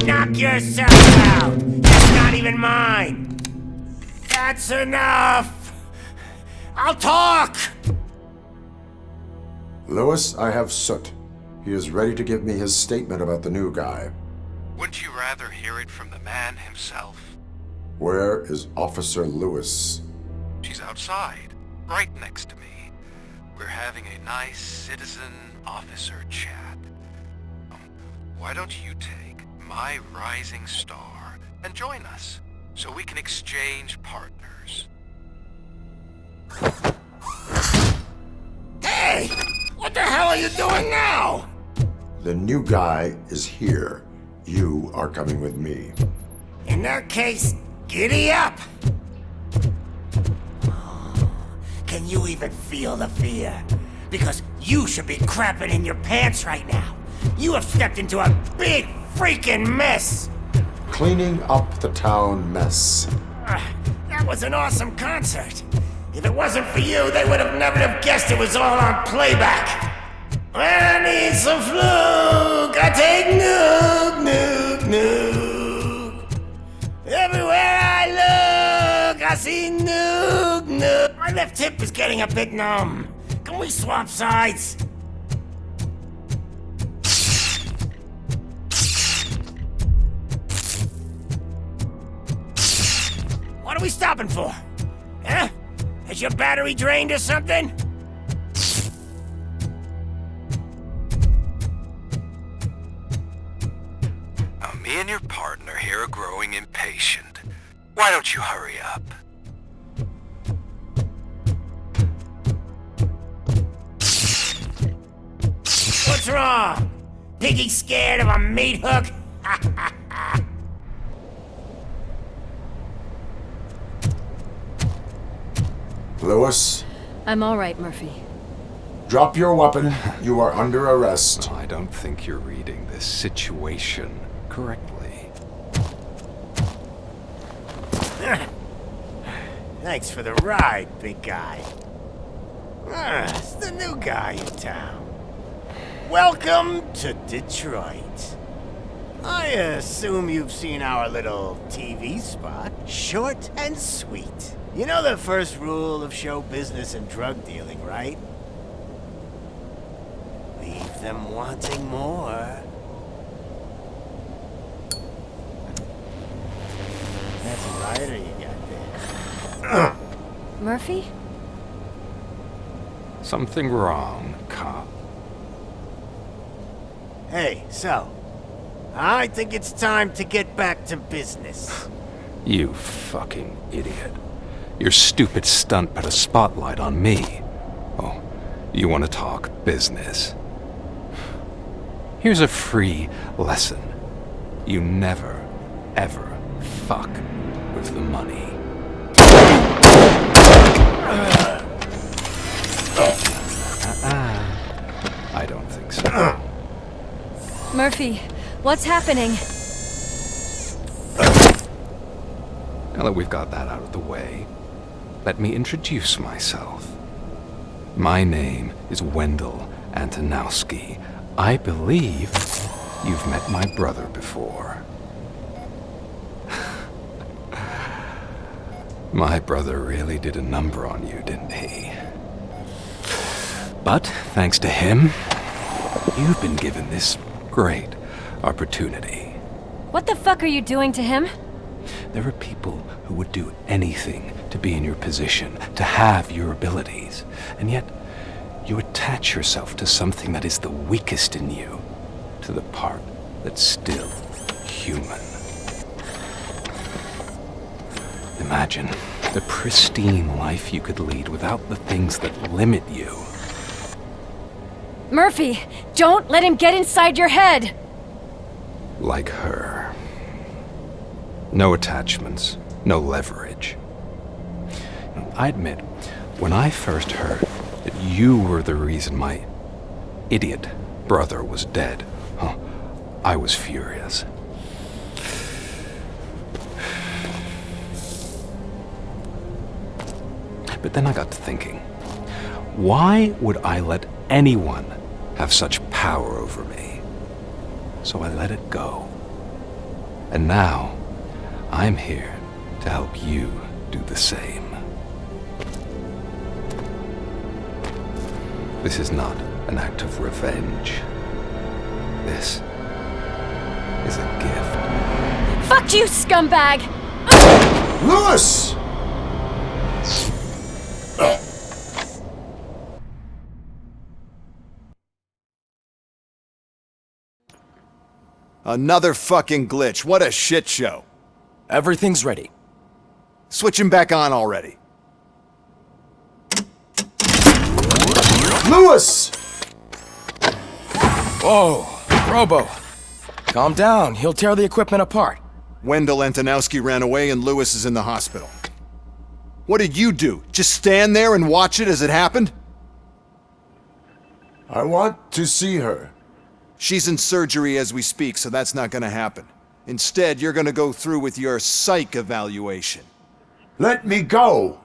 Knock yourself out! That's not even mine! That's enough! I'll talk! Lewis, I have Soot. He is ready to give me his statement about the new guy. Wouldn't you rather hear it from the man himself? Where is Officer Lewis? She's outside, right next to me. We're having a nice citizen-officer chat. Why don't you take my rising star and join us, so we can exchange partners? Hey! What the hell are you doing now? The new guy is here. You are coming with me. In that case, giddy up! Can you even feel the fear? Because you should be crapping in your pants right now. You have stepped into a big freaking mess! Cleaning up the town mess. That was an awesome concert. If it wasn't for you, they would have never have guessed it was all on playback. When I need some fluke, I take nuke. Everywhere I look, I see nuke. My left hip is getting a bit numb. Can we swap sides? What are we stopping for? Huh? Has your battery drained or something? Now, me and your partner here are growing impatient. Why don't you hurry up? What's wrong? Piggy scared of a meat hook? Lewis, I'm all right, Murphy. drop your weapon. You are under arrest. I don't think you're reading this situation correctly. Thanks for the ride, big guy. It's the new guy in town. Welcome to Detroit. I assume you've seen our little TV spot. Short and sweet. You know the first rule of show business and drug dealing, right? Leave them wanting more. That's a rider you got there. Murphy? Something wrong, cop. Hey, so, I think it's time to get back to business. You fucking idiot. Your stupid stunt put a spotlight on me. Oh, you want to talk business? Here's a free lesson. You never, ever fuck with the money. I don't think so. Murphy, what's happening? Now that we've got that out of the way, let me introduce myself. My name is Wendell Antonowski. I believe you've met my brother before. My brother really did a number on you, didn't he? But thanks to him, you've been given this great opportunity. What the fuck are you doing to him? There are people who would do anything to be in your position, to have your abilities, and yet you attach yourself to something that is the weakest in you, to the part that's still human. Imagine the pristine life you could lead without the things that limit you. Murphy, don't let him get inside your head! Like her. No attachments, no leverage. I admit, when I first heard that you were the reason my idiot brother was dead, I was furious. But then I got to thinking, why would I let anyone have such power over me? So I let it go. And now, I'm here to help you do the same. This is not an act of revenge. This is a gift. Fuck you, scumbag! Lewis! Another fucking glitch. What a shit show. Everything's ready. Switch him back on already. Lewis! Whoa, Robo. Calm down, he'll tear the equipment apart. Wendell Antonowski ran away and Lewis is in the hospital. What did you do? Just stand there and watch it as it happened? I want to see her. She's in surgery as we speak, so that's not gonna happen. Instead, you're gonna go through with your psych evaluation. Let me go!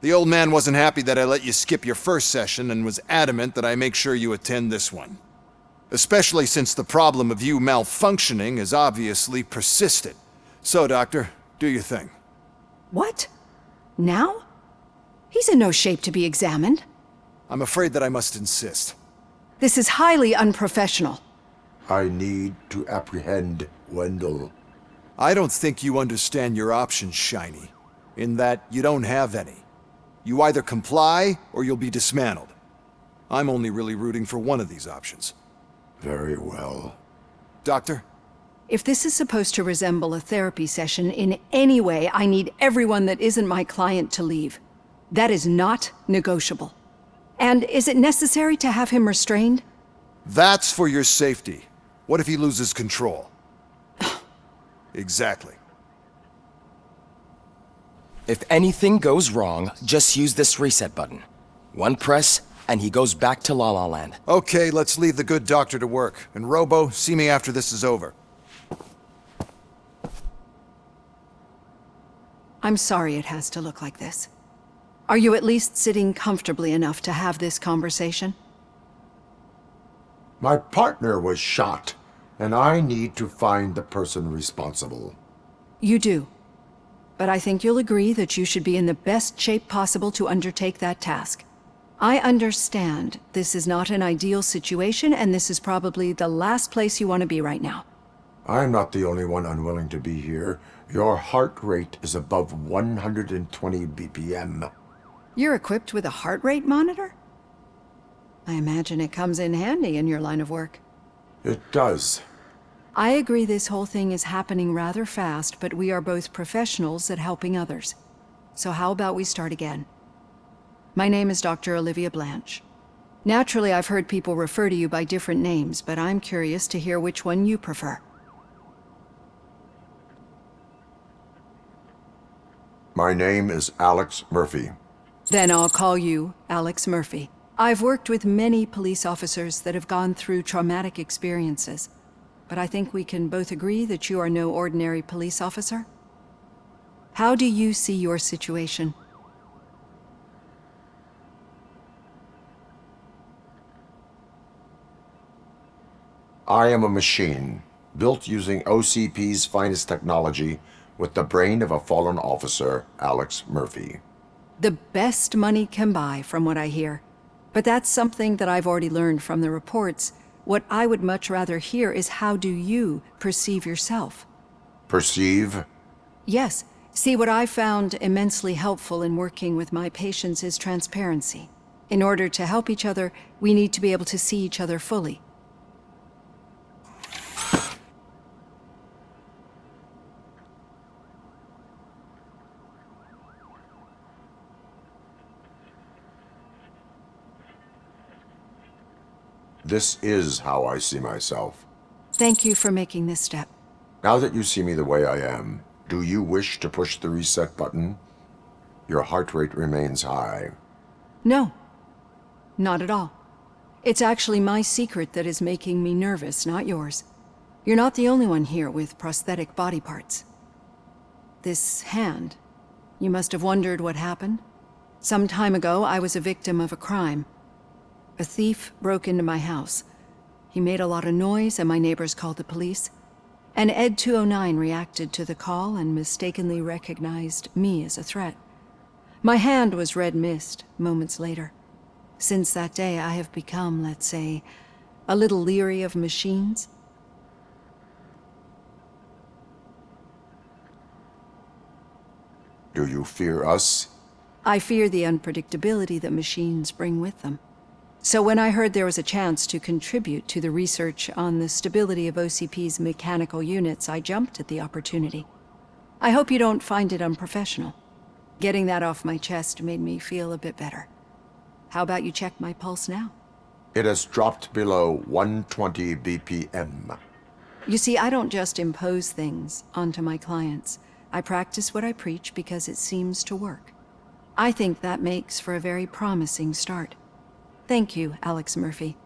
The old man wasn't happy that I let you skip your first session and was adamant that I make sure you attend this one. Especially since the problem of you malfunctioning has obviously persisted. So, Doctor, do your thing. What? Now? He's in no shape to be examined. I'm afraid that I must insist. This is highly unprofessional. I need to apprehend Wendell. I don't think you understand your options, Shiny. In that you don't have any. You either comply or you'll be dismantled. I'm only really rooting for one of these options. Very well. Doctor? If this is supposed to resemble a therapy session in any way, I need everyone that isn't my client to leave. That is not negotiable. And is it necessary to have him restrained? That's for your safety. What if he loses control? Exactly. If anything goes wrong, just use this reset button. One press, and he goes back to La La Land. Okay, let's leave the good doctor to work. And Robo, see me after this is over. I'm sorry it has to look like this. Are you at least sitting comfortably enough to have this conversation? My partner was shot, and I need to find the person responsible. You do. But I think you'll agree that you should be in the best shape possible to undertake that task. I understand this is not an ideal situation, and this is probably the last place you want to be right now. I'm not the only one unwilling to be here. Your heart rate is above 120 BPM. You're equipped with a heart rate monitor? I imagine it comes in handy in your line of work. It does. I agree this whole thing is happening rather fast, but we are both professionals at helping others. So how about we start again? My name is Dr. Olivia Blanche. Naturally, I've heard people refer to you by different names, but I'm curious to hear which one you prefer. My name is Alex Murphy. Then I'll call you Alex Murphy. I've worked with many police officers that have gone through traumatic experiences, but I think we can both agree that you are no ordinary police officer. How do you see your situation? I am a machine, built using OCP's finest technology with the brain of a fallen officer, Alex Murphy. The best money can buy, from what I hear. But that's something that I've already learned from the reports. What I would much rather hear is how do you perceive yourself? Perceive? Yes. See, what I found immensely helpful in working with my patients is transparency. In order to help each other, we need to be able to see each other fully. This is how I see myself. Thank you for making this step. Now that you see me the way I am, do you wish to push the reset button? Your heart rate remains high. No, not at all. It's actually my secret that is making me nervous, not yours. You're not the only one here with prosthetic body parts. This hand, you must have wondered what happened. Some time ago, I was a victim of a crime. A thief broke into my house. He made a lot of noise and my neighbors called the police. And Ed 209 reacted to the call and mistakenly recognized me as a threat. My hand was red mist moments later. Since that day, I have become, let's say, a little leery of machines. Do you fear us? I fear the unpredictability that machines bring with them. So when I heard there was a chance to contribute to the research on the stability of OCP's mechanical units, I jumped at the opportunity. I hope you don't find it unprofessional. Getting that off my chest made me feel a bit better. How about you check my pulse now? It has dropped below 120 BPM. You see, I don't just impose things onto my clients. I practice what I preach because it seems to work. I think that makes for a very promising start. Thank you, Alex Murphy.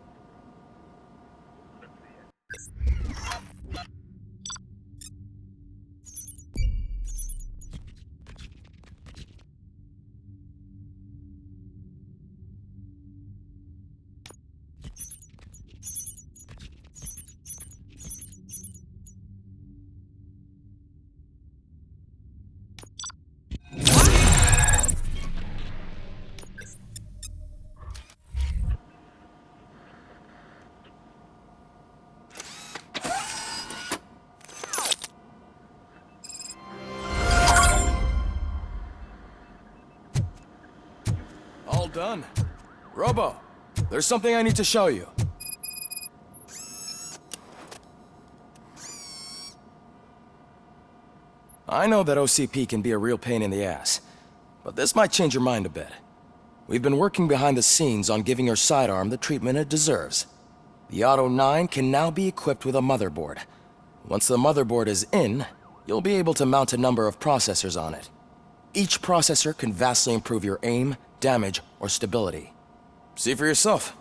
All done. Robo, there's something I need to show you. I know that OCP can be a real pain in the ass, but this might change your mind a bit. We've been working behind the scenes on giving your sidearm the treatment it deserves. The Auto 9 can now be equipped with a motherboard. Once the motherboard is in, you'll be able to mount a number of processors on it. Each processor can vastly improve your aim, damage, or stability. See for yourself.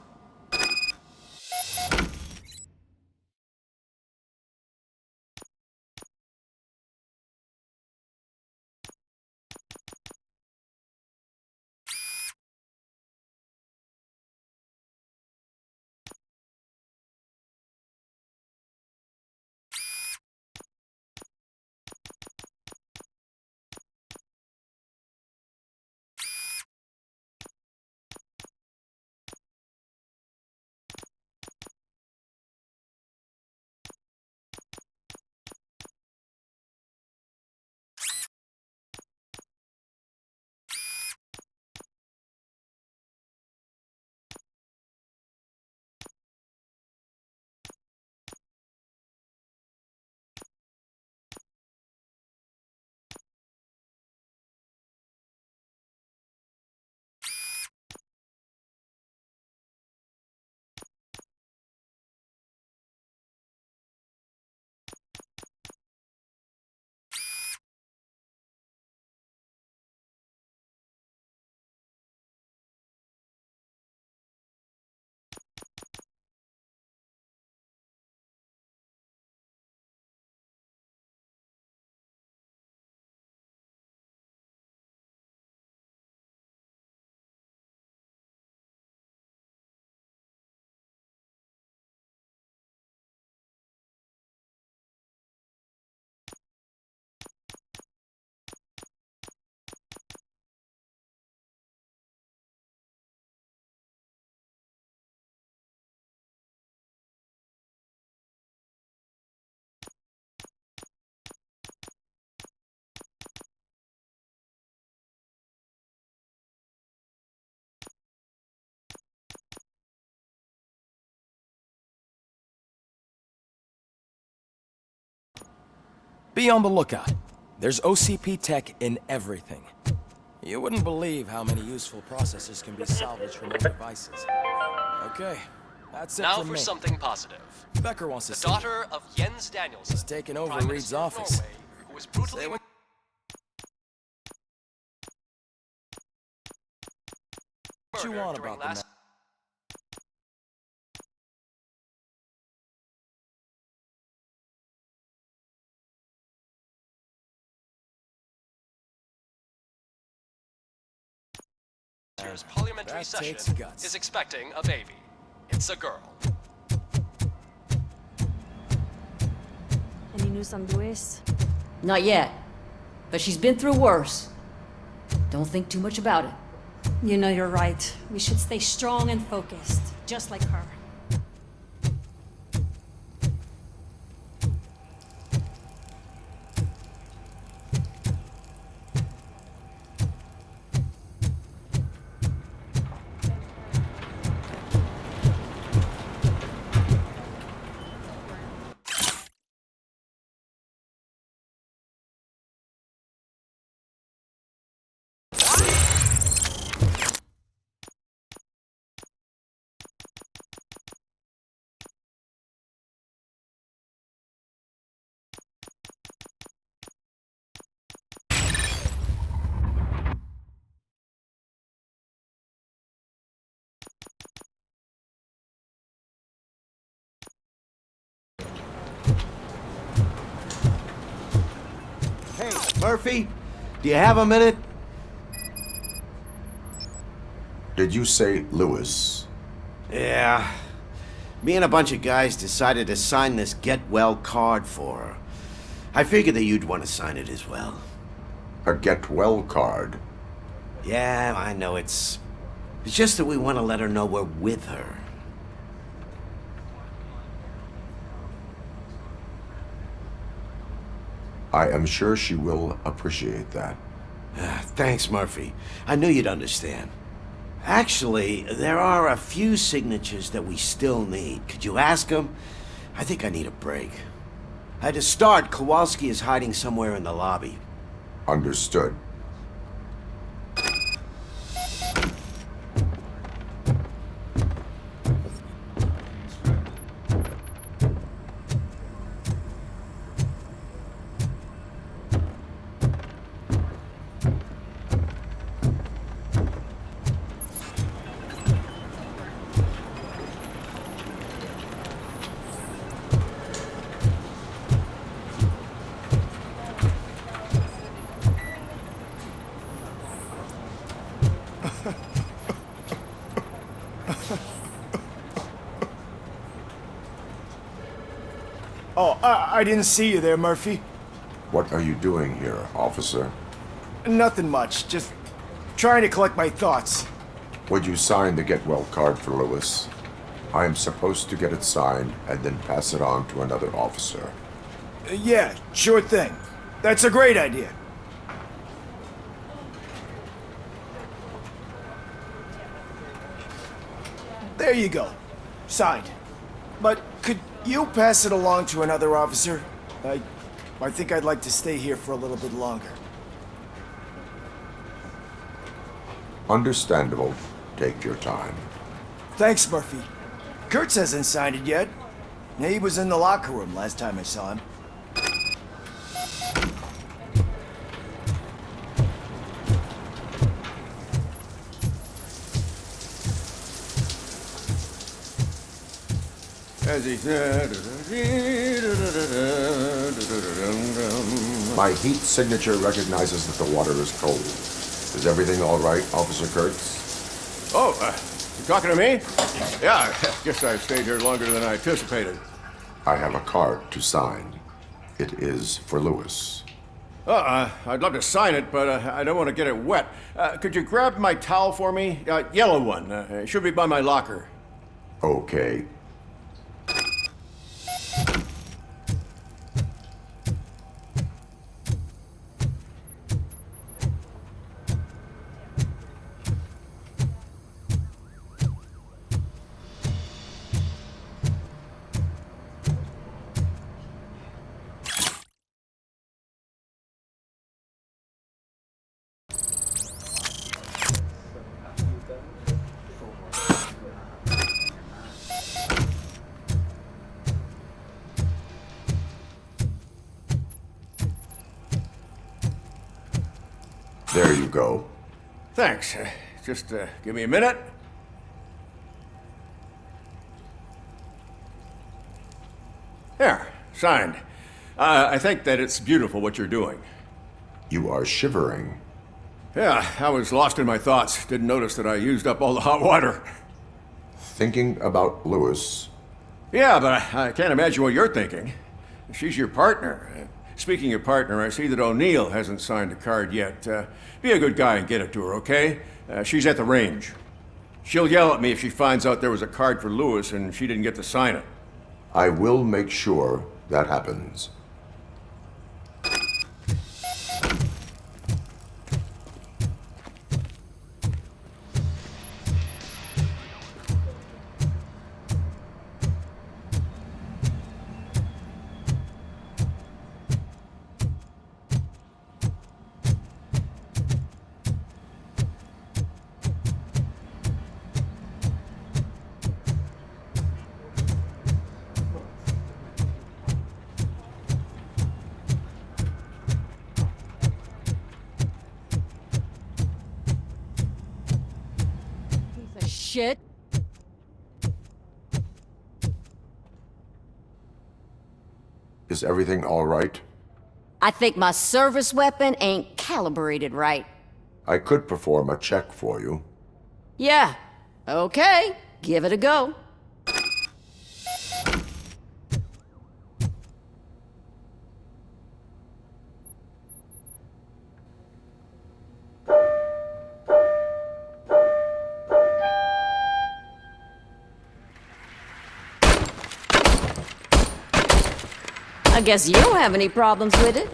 Be on the lookout. There's OCP tech in everything. You wouldn't believe how many useful processors can be salvaged from old devices. Okay, that's it Now from for me. something positive. Becker wants to The see you. daughter of Jens Danielson, He's taken over Prime Reed's Minister of office. Norway, who was brutally Say what- What you murdered want during about the last year's parliamentary That session takes guts. is expecting a baby. It's a girl. Any news on Luis? Not yet. But she's been through worse. Don't think too much about it. You know you're right. We should stay strong and focused, just like her. Hey, Murphy, do you have a minute? Did you say Lewis? Yeah. Me and a bunch of guys decided to sign this get well card for her. I figured that you'd want to sign it as well. A get well card? Yeah, I know it's just that we want to let her know we're with her. I am sure she will appreciate that. Thanks, Murphy. I knew you'd understand. Actually, there are a few signatures that we still need. Could you ask them? I think I need a break. To start, Kowalski is hiding somewhere in the lobby. Understood. Oh, I didn't see you there, Murphy. What are you doing here, officer? Nothing much, just trying to collect my thoughts. Would you sign the get well card for Lewis? I am supposed to get it signed and then pass it on to another officer. Yeah, sure thing. That's a great idea. There you go. Signed. But could you pass it along to another officer? I think I'd like to stay here for a little bit longer. Understandable. Take your time. Thanks, Murphy. Kurtz hasn't signed it yet. He was in the locker room last time I saw him. My heat signature recognizes that the water is cold. Is everything all right, Officer Kurtz? Oh, you talking to me? Yeah, I guess I stayed here longer than I anticipated. I have a card to sign. It is for Lewis. I'd love to sign it, but I don't want to get it wet. Could you grab my towel for me? Yellow one. It should be by my locker. Okay. There you go. Thanks. Just give me a minute. There, signed. I think that it's beautiful what you're doing. You are shivering. Yeah, I was lost in my thoughts. Didn't notice that I used up all the hot water. Thinking about Lewis. Yeah, but I can't imagine what you're thinking. She's your partner. Speaking of partner, I see that O'Neill hasn't signed a card yet. Be a good guy and get it to her, okay? She's at the range. She'll yell at me if she finds out there was a card for Lewis and she didn't get to sign it. I will make sure that happens. Shit. Is everything all right? I think my service weapon ain't calibrated right. I could perform a check for you. Yeah. Okay. Give it a go. I guess you don't have any problems with it.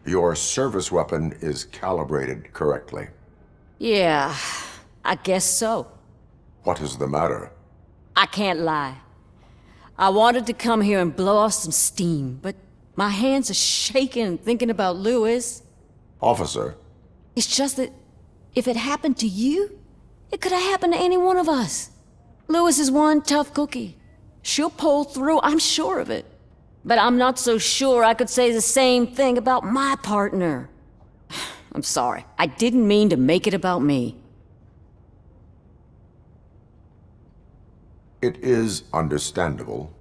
Your service weapon is calibrated correctly. Yeah, I guess so. What is the matter? I can't lie. I wanted to come here and blow off some steam, but my hands are shaking thinking about Lewis. Officer, It's just that if it happened to you, it could have happened to any one of us. Lewis is one tough cookie. She'll pull through, I'm sure of it. But I'm not so sure I could say the same thing about my partner. I'm sorry. I didn't mean to make it about me. it is understandable.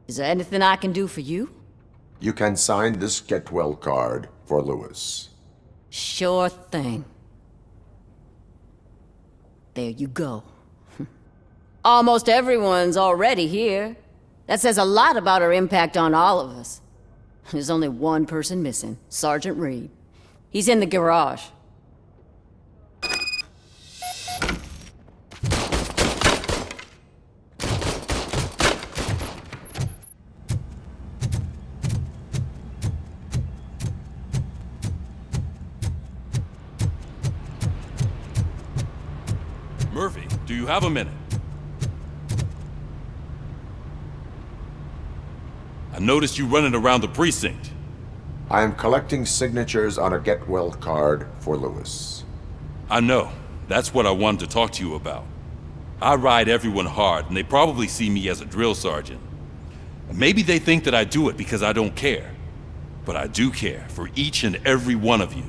Is there anything I can do for you? You can sign this get well card for Lewis. Sure thing. There you go. Almost everyone's already here. That says a lot about her impact on all of us. There's only one person missing, Sergeant Reed. He's in the garage. Murphy, do you have a minute? I noticed you running around the precinct. I am collecting signatures on a get well card for Lewis. I know. That's what I wanted to talk to you about. I ride everyone hard, and they probably see me as a drill sergeant. Maybe they think that I do it because I don't care. But I do care for each and every one of you.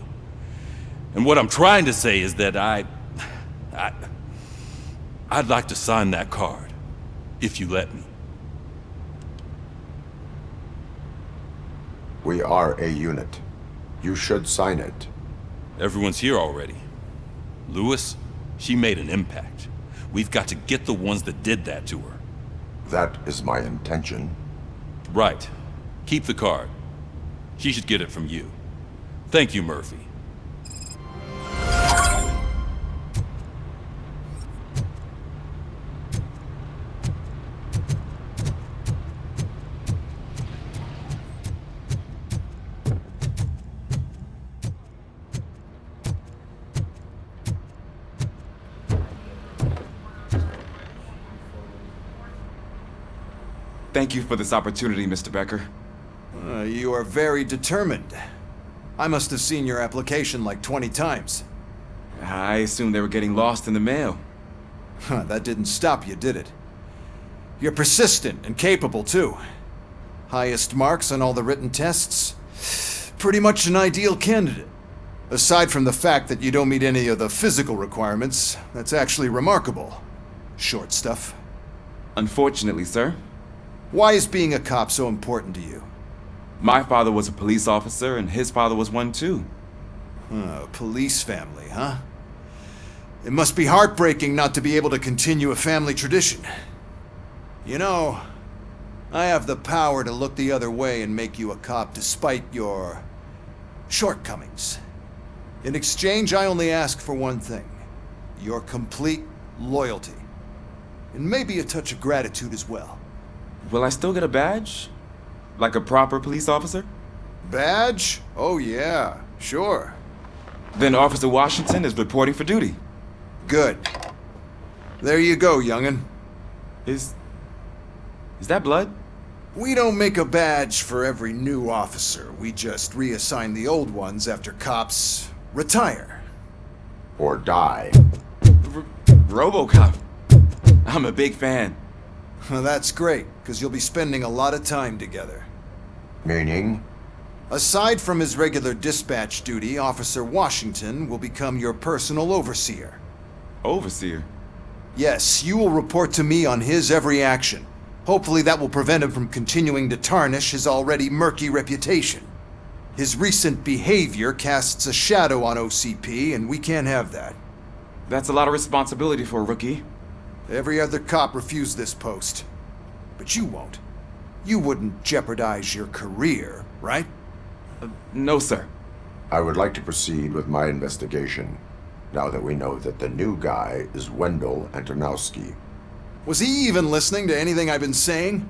And what I'm trying to say is that I'd like to sign that card, if you let me. We are a unit. You should sign it. Everyone's here already. Lewis, she made an impact. We've got to get the ones that did that to her. That is my intention. Right. Keep the card. She should get it from you. Thank you, Murphy. Thank you for this opportunity, Mr. Becker. You are very determined. I must have seen your application like 20 times. I assumed they were getting lost in the mail. That didn't stop you, did it? You're persistent and capable, too. Highest marks on all the written tests. Pretty much an ideal candidate. Aside from the fact that you don't meet any of the physical requirements, that's actually remarkable. Short stuff. Unfortunately, sir. Why is being a cop so important to you? My father was a police officer, and his father was one too. A police family, huh? It must be heartbreaking not to be able to continue a family tradition. You know, I have the power to look the other way and make you a cop despite your shortcomings. In exchange, I only ask for one thing. Your complete loyalty. And maybe a touch of gratitude as well. Will I still get a badge? Like a proper police officer? Badge? Oh yeah, sure. Then Officer Washington is reporting for duty. Good. There you go, young'un. Is that blood? We don't make a badge for every new officer. We just reassign the old ones after cops retire. Or die. Robocop. I'm a big fan. Well, that's great, because you'll be spending a lot of time together. Meaning? Aside from his regular dispatch duty, Officer Washington will become your personal overseer. Overseer? Yes, you will report to me on his every action. Hopefully that will prevent him from continuing to tarnish his already murky reputation. His recent behavior casts a shadow on OCP, and we can't have that. That's a lot of responsibility for a rookie. Every other cop refused this post. But you won't. You wouldn't jeopardize your career, right? No, sir. I would like to proceed with my investigation, now that we know that the new guy is Wendell Antonowski. Was he even listening to anything I've been saying?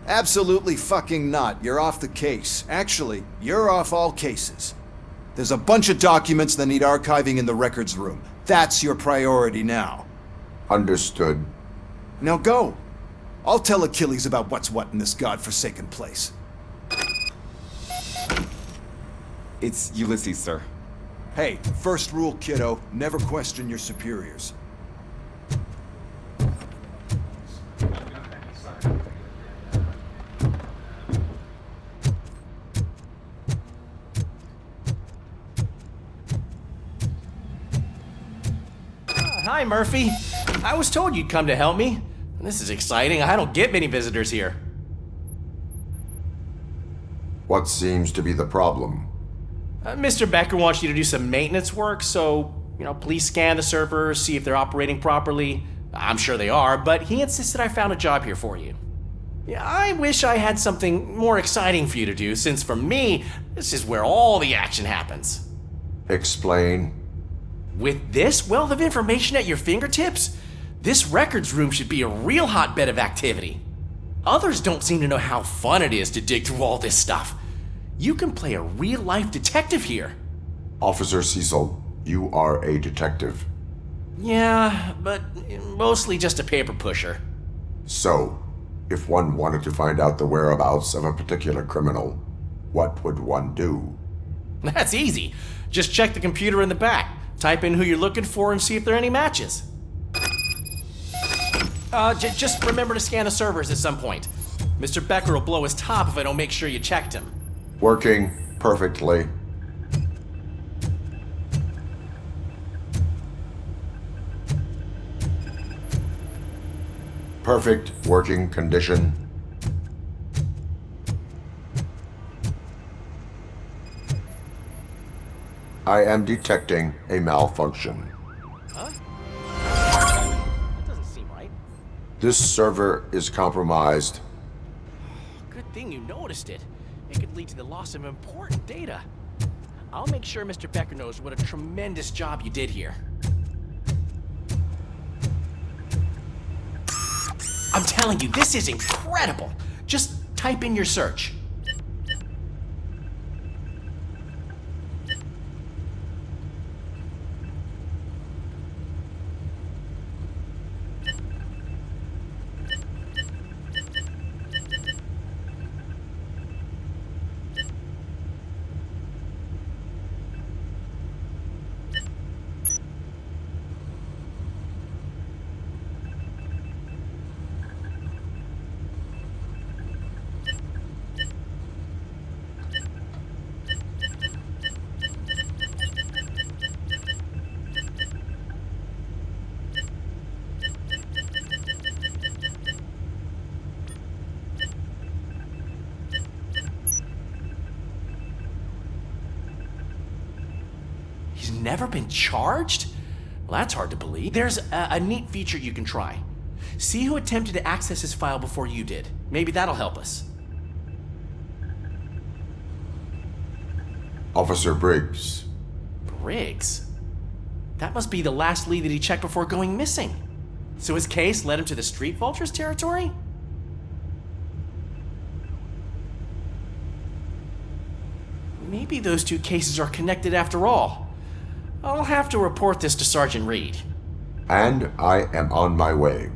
Absolutely fucking not. You're off the case. Actually, you're off all cases. There's a bunch of documents that need archiving in the records room. That's your priority now. Understood. Now go. I'll tell Achilles about what's what in this godforsaken place. It's Ulysses, sir. Hey, first rule, kiddo, never question your superiors. Hi, Murphy. I was told you'd come to help me. This is exciting. I don't get many visitors here. What seems to be the problem? Mr. Becker wants you to do some maintenance work, so, please scan the servers, see if they're operating properly. I'm sure they are, but he insisted I found a job here for you. Yeah, I wish I had something more exciting for you to do, since for me, this is where all the action happens. Explain. With this wealth of information at your fingertips, this records room should be a real hotbed of activity. Others don't seem to know how fun it is to dig through all this stuff. You can play a real-life detective here. Officer Cecil, you are a detective. Yeah, but mostly just a paper pusher. So, if one wanted to find out the whereabouts of a particular criminal, what would one do? That's easy. Just check the computer in the back, type in who you're looking for, and see if there are any matches. Just remember to scan the servers at some point. Mr. Becker will blow his top if I don't make sure you checked him. Working perfectly. Perfect working condition. I am detecting a malfunction. Huh? That doesn't seem right. This server is compromised. Good thing you noticed it. It could lead to the loss of important data. I'll make sure Mr. Becker knows what a tremendous job you did here. I'm telling you, this is incredible. Just type in your search. never been charged? Well, that's hard to believe. There's a neat feature you can try. See who attempted to access his file before you did. Maybe that'll help us. Officer Briggs. Briggs? That must be the last lead that he checked before going missing. So his case led him to the Street Vultures territory? Maybe those two cases are connected after all. I'll have to report this to Sergeant Reed. And I am on my way.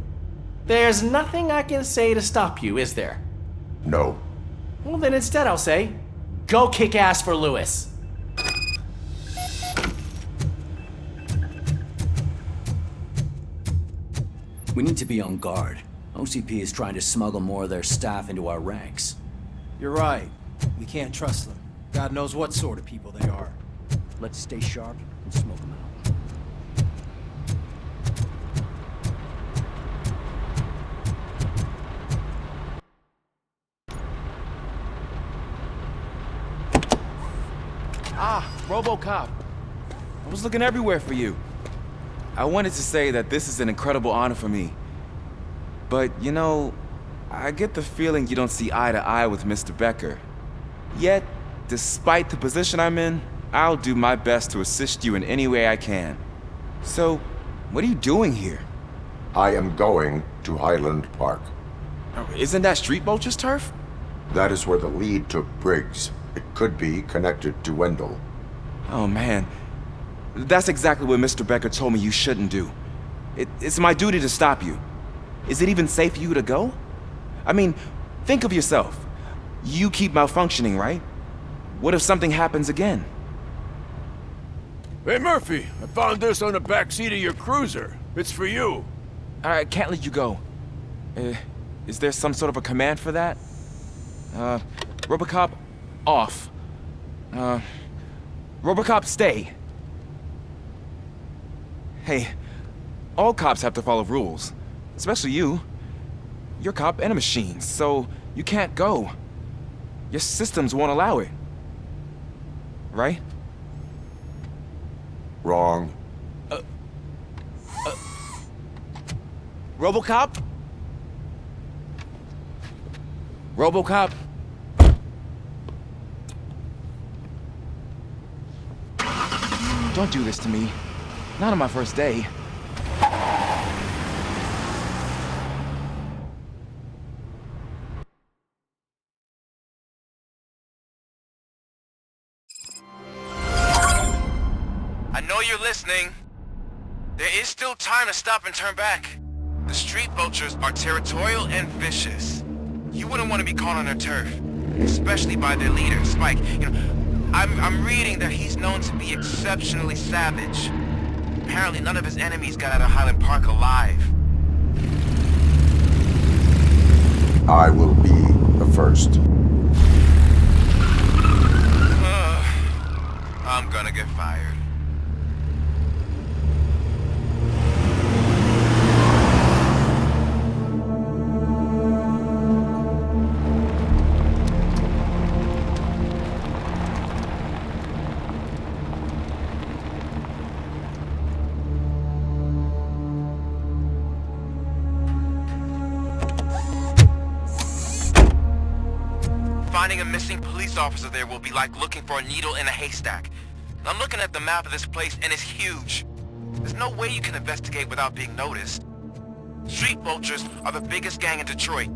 There's nothing I can say to stop you, is there? No. Well, then instead I'll say, go kick ass for Lewis. We need to be on guard. OCP is trying to smuggle more of their staff into our ranks. You're right. We can't trust them. God knows what sort of people they are. Let's stay sharp and smoke them out. Ah, Robocop. I was looking everywhere for you. I wanted to say that this is an incredible honor for me. But, you know, I get the feeling you don't see eye to eye with Mr. Becker. Yet, despite the position I'm in, I'll do my best to assist you in any way I can. So, what are you doing here? I am going to Highland Park. Isn't that Street Vulture's turf? That is where the lead took Briggs. It could be connected to Wendell. Oh man, that's exactly what Mr. Becker told me you shouldn't do. It's my duty to stop you. Is it even safe for you to go? I mean, think of yourself. You keep malfunctioning, right? What if something happens again? Hey, Murphy, I found this on the back seat of your cruiser. It's for you. I can't let you go. Is there some sort of a command for that? Robocop, off. Robocop, stay. Hey, all cops have to follow rules. Especially you. You're a cop and a machine, so you can't go. Your systems won't allow it. Right? Wrong. Robocop? Robocop? Don't do this to me. Not on my first day. I know you're listening. There is still time to stop and turn back. The Street Vultures are territorial and vicious. You wouldn't want to be caught on their turf, especially by their leader, Spike. You know, I'm reading that he's known to be exceptionally savage. Apparently none of his enemies got out of Highland Park alive. I will be the first. I'm gonna get fired. Finding a missing police officer there will be like looking for a needle in a haystack. I'm looking at the map of this place and it's huge. There's no way you can investigate without being noticed. Street Vultures are the biggest gang in Detroit.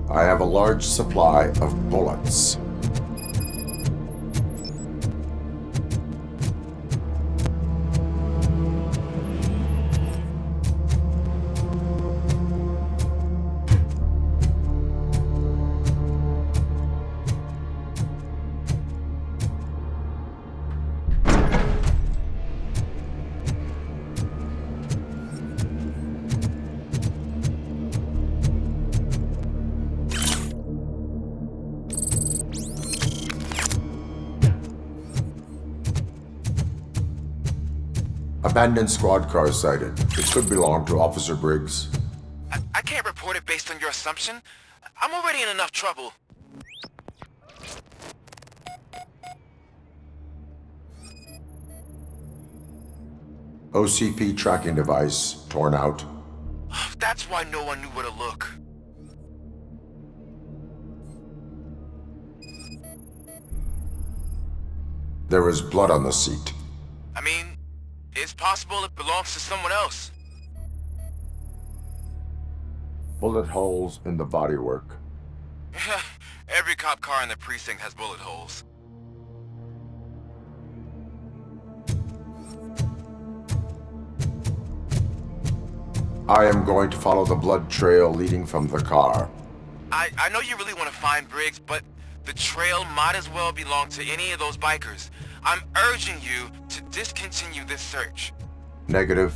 I have a large supply of bullets. Abandoned squad car sighted. It could belong to Officer Briggs. I can't report it based on your assumption. I'm already in enough trouble. OCP tracking device torn out. That's why no one knew where to look. There is blood on the seat. I mean, it's possible it belongs to someone else. Bullet holes in the bodywork. Every cop car in the precinct has bullet holes. I am going to follow the blood trail leading from the car. I know you really want to find Briggs, but the trail might as well belong to any of those bikers. I'm urging you to discontinue this search. Negative.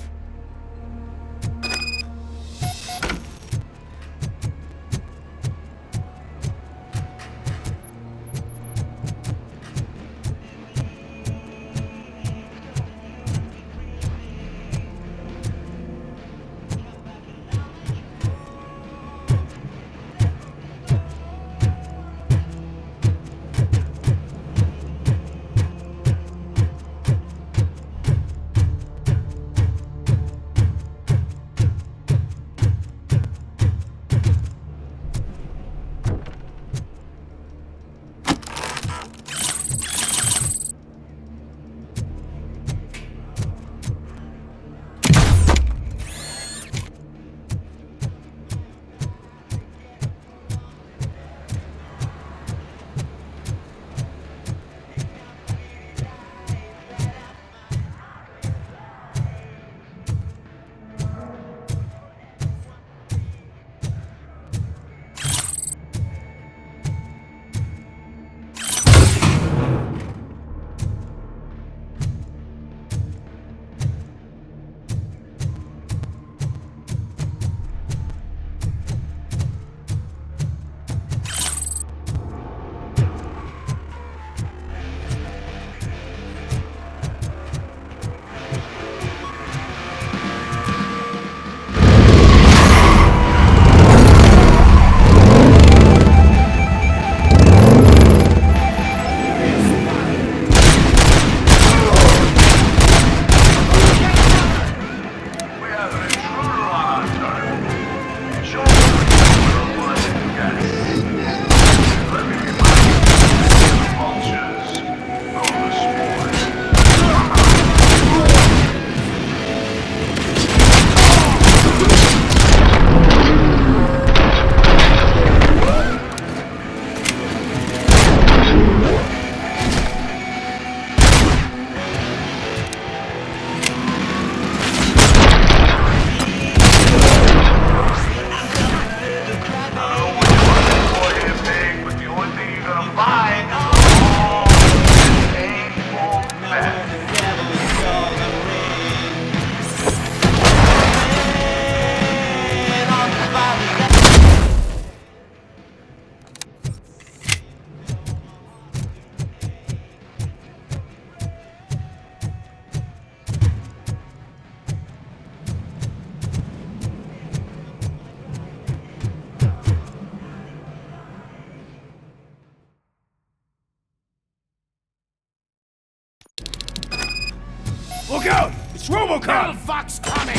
Look out! It's Robocop! Fox coming!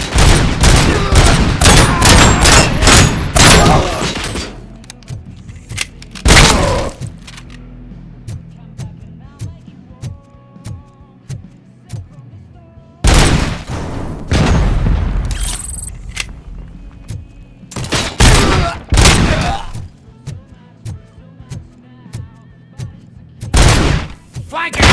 Flank it!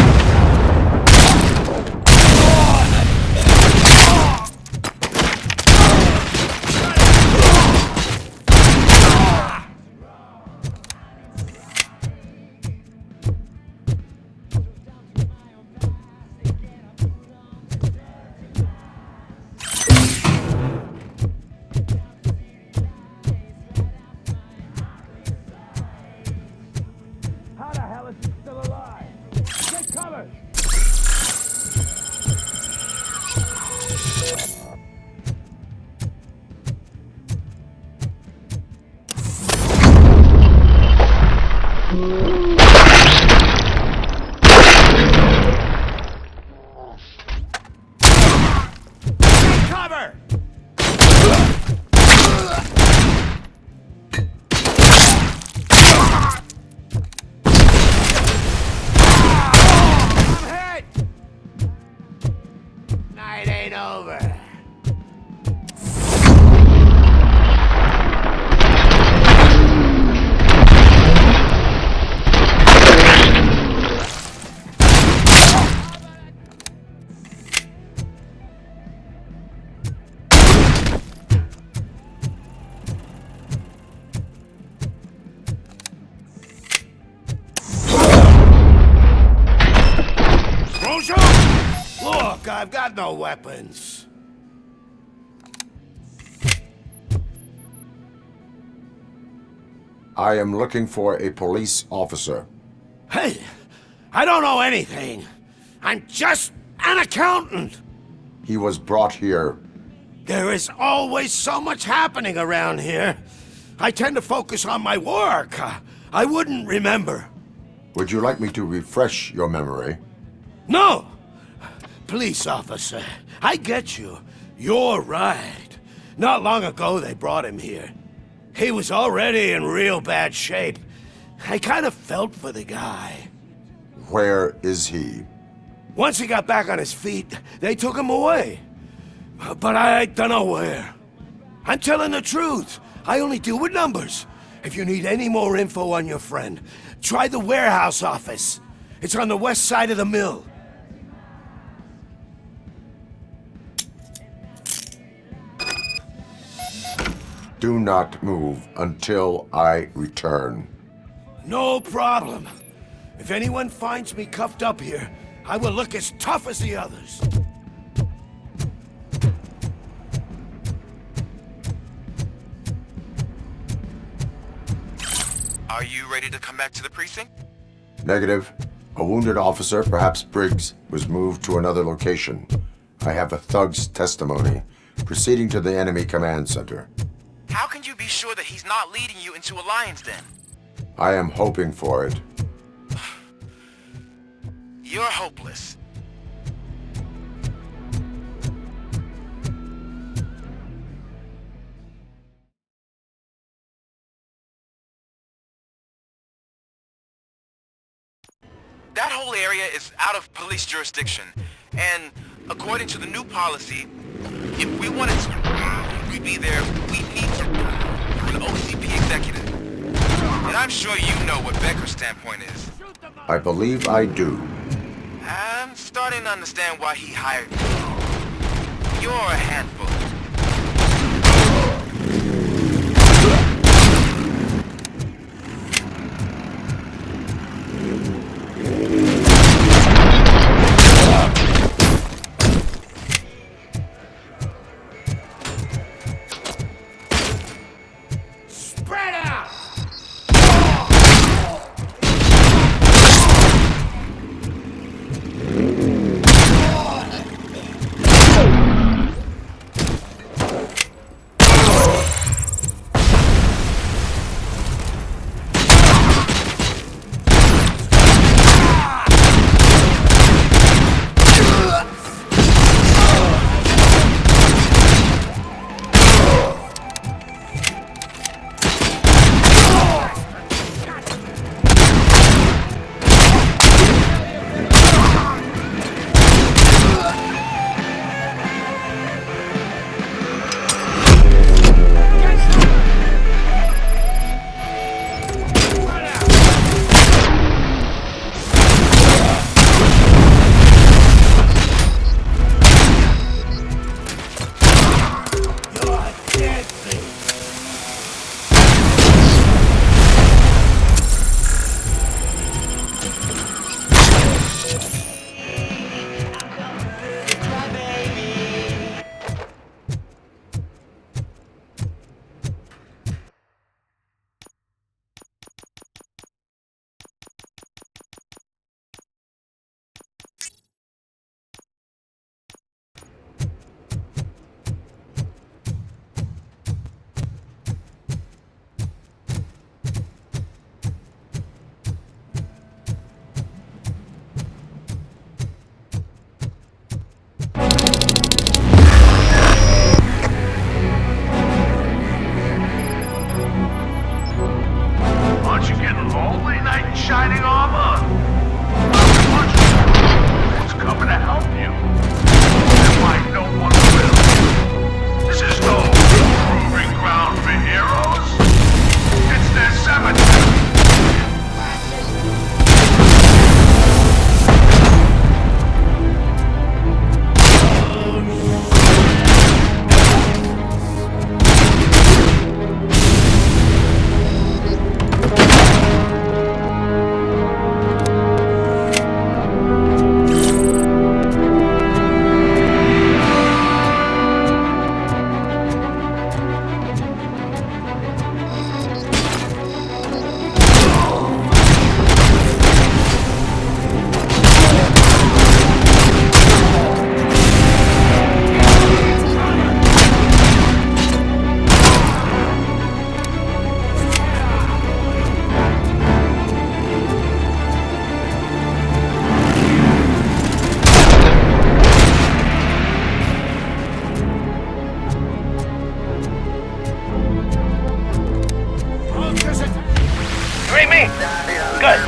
over. Look, I've got no weapons. I am looking for a police officer. Hey, I don't know anything. I'm just an accountant. He was brought here. There is always so much happening around here. I tend to focus on my work. I wouldn't remember. Would you like me to refresh your memory? No! Police officer, I get you. You're right. Not long ago they brought him here. He was already in real bad shape. I kind of felt for the guy. Where is he? Once he got back on his feet, they took him away. But I don't know where. I'm telling the truth. I only deal with numbers. If you need any more info on your friend, try the warehouse office. It's on the west side of the mill. Do not move until I return. No problem. If anyone finds me cuffed up here, I will look as tough as the others. Are you ready to come back to the precinct? Negative. A wounded officer, perhaps Briggs, was moved to another location. I have a thug's testimony, proceeding to the enemy command center. How can you be sure that he's not leading you into a lion's den? I am hoping for it. You're hopeless. That whole area is out of police jurisdiction, and according to the new policy, if we wanted to be there, we need to an OCP executive. And I'm sure you know what Becker's standpoint is. I believe I do. I'm starting to understand why he hired you. You're a handful. shining armor. It's coming to help you. There might no one see me? Good.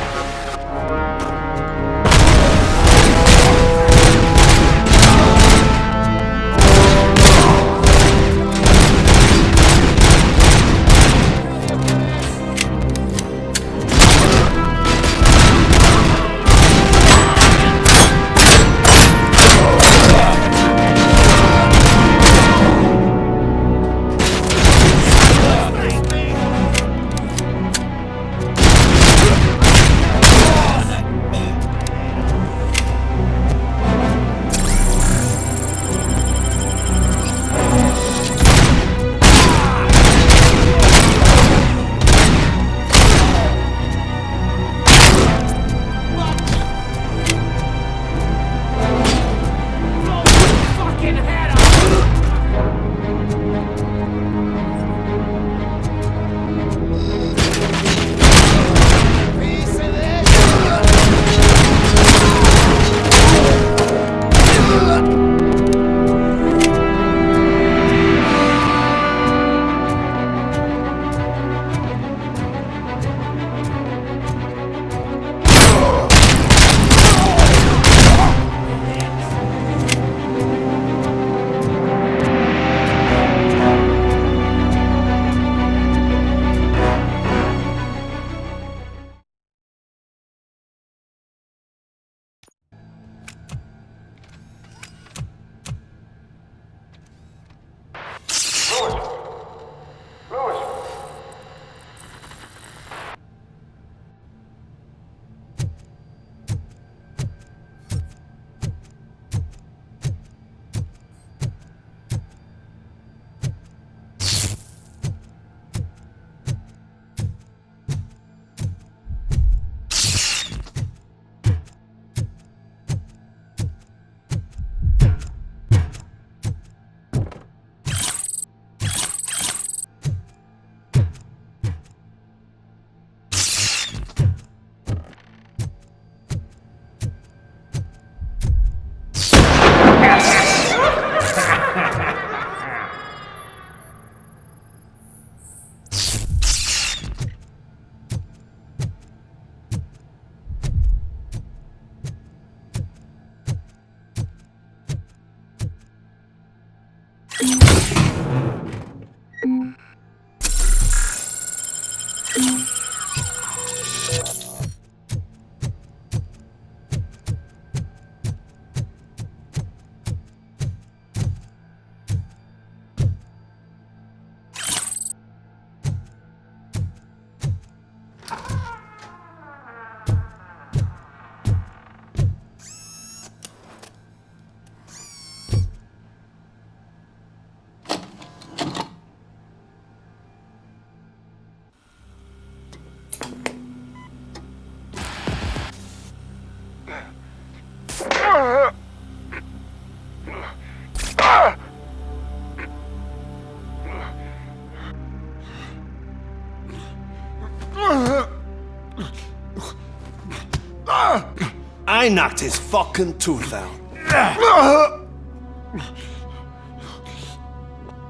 I knocked his fucking tooth out.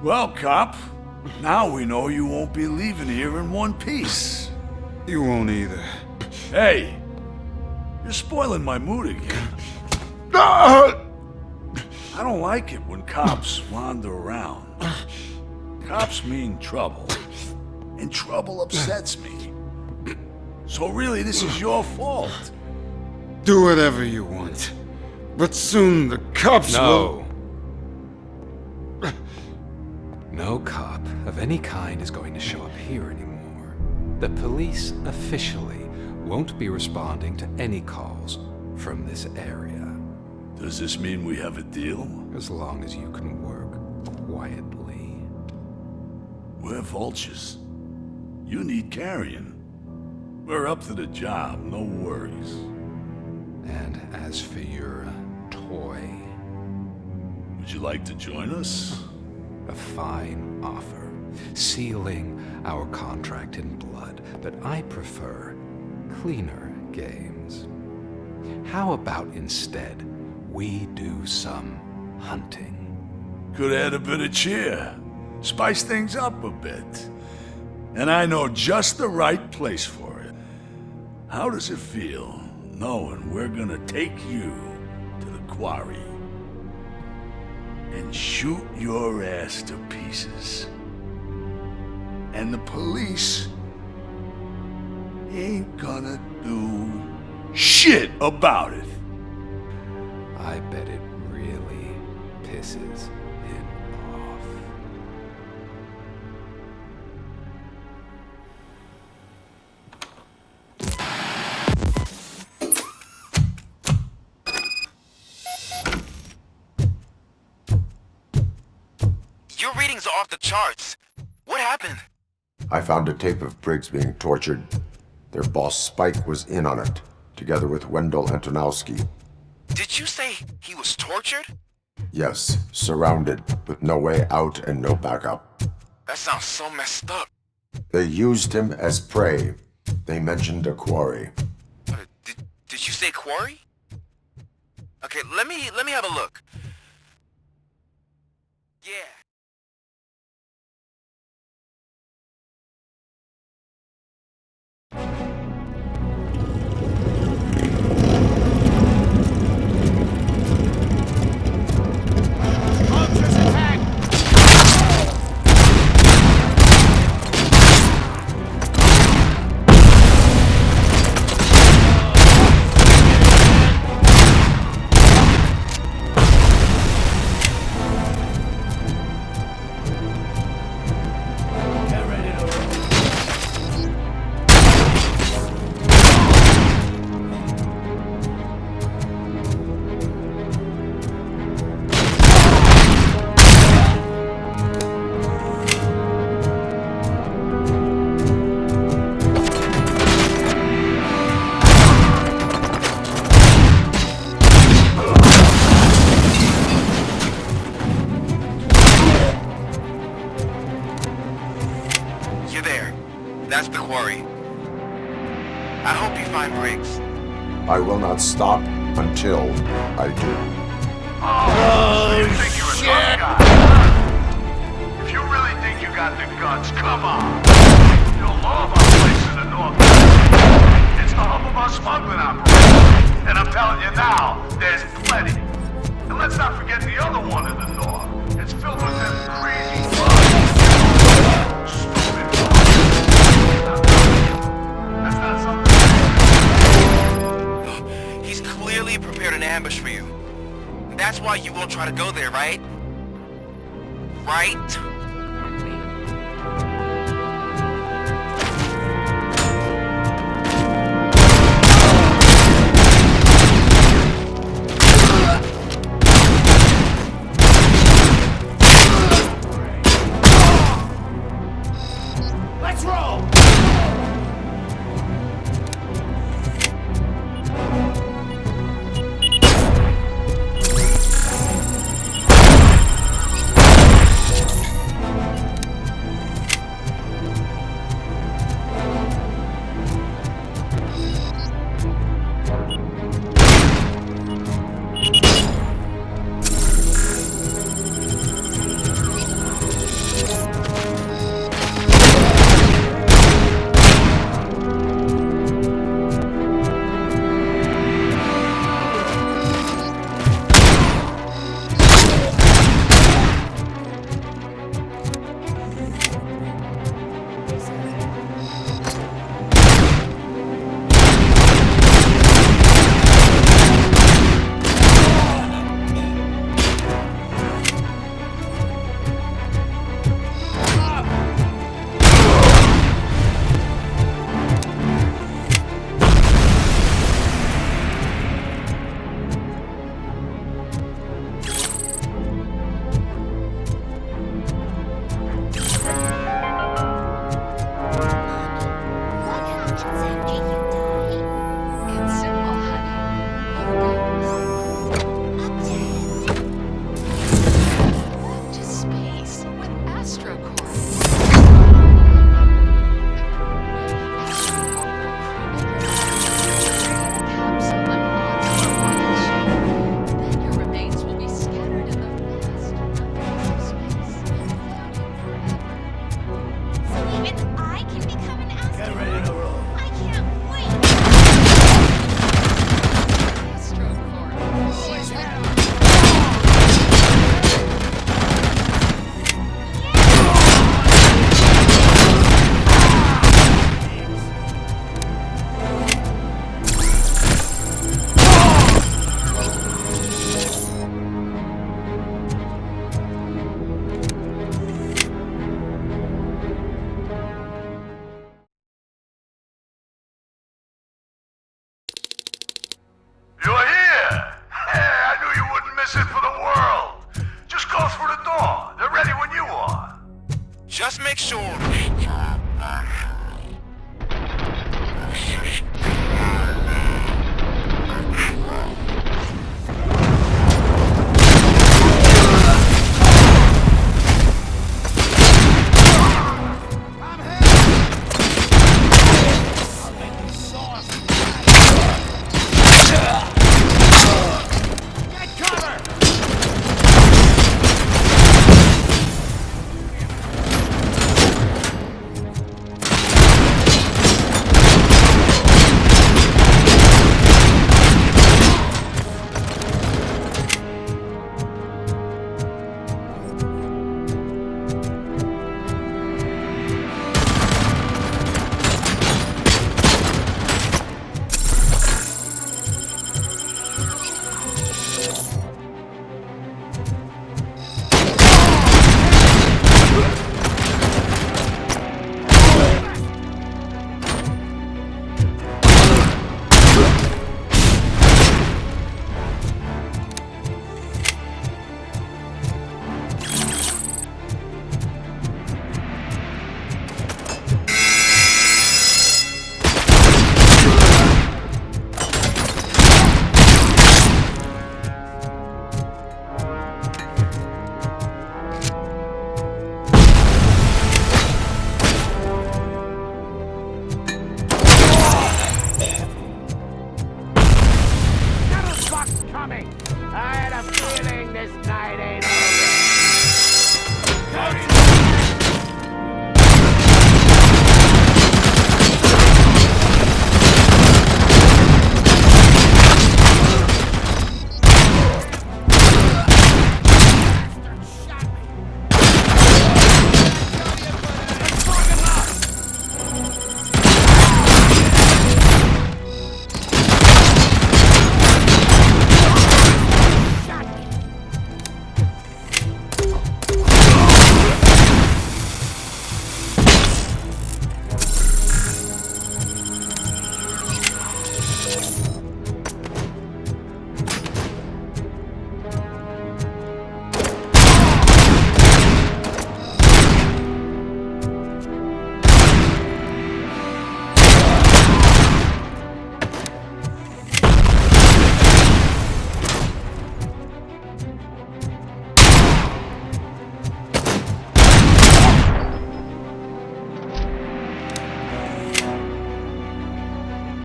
Well, cop, now we know you won't be leaving here in one piece. You won't either. Hey, you're spoiling my mood again. I don't like it when cops wander around. Cops mean trouble, and trouble upsets me. So really, this is your fault. Do whatever you want. But soon the cops will... No cop of any kind is going to show up here anymore. The police officially won't be responding to any calls from this area. Does this mean we have a deal? As long as you can work quietly. We're vultures. You need carrion. We're up to the job, no worries. And as for your toy... Would you like to join us? A fine offer, sealing our contract in blood, but I prefer cleaner games. How about instead we do some hunting? Could add a bit of cheer, spice things up a bit. And I know just the right place for it. How does it feel knowing we're gonna take you to the quarry and shoot your ass to pieces? And the police ain't gonna do shit about it. I bet it really pisses him off. Your readings are off the charts. What happened? I found a tape of Briggs being tortured. Their boss Spike was in on it, together with Wendell Antonowski. Did you say he was tortured? Yes, surrounded, with no way out and no backup. That sounds so messed up. They used him as prey. They mentioned a quarry. Did you say quarry? Okay, let me have a look. Yeah. That's the quarry. I hope you find Briggs. I will not stop until I do. You think you're a tough guy? If you really think you got the guts, come on. You'll love our place in the north. It's the hub of our smuggling operation. And I'm telling you now, there's plenty. And let's not forget the other one in the north. It's filled with them crazy bugs. Stupid bugs. That's not something. He's clearly prepared an ambush for you. That's why you won't try to go there, right? Right? Let's roll! make sure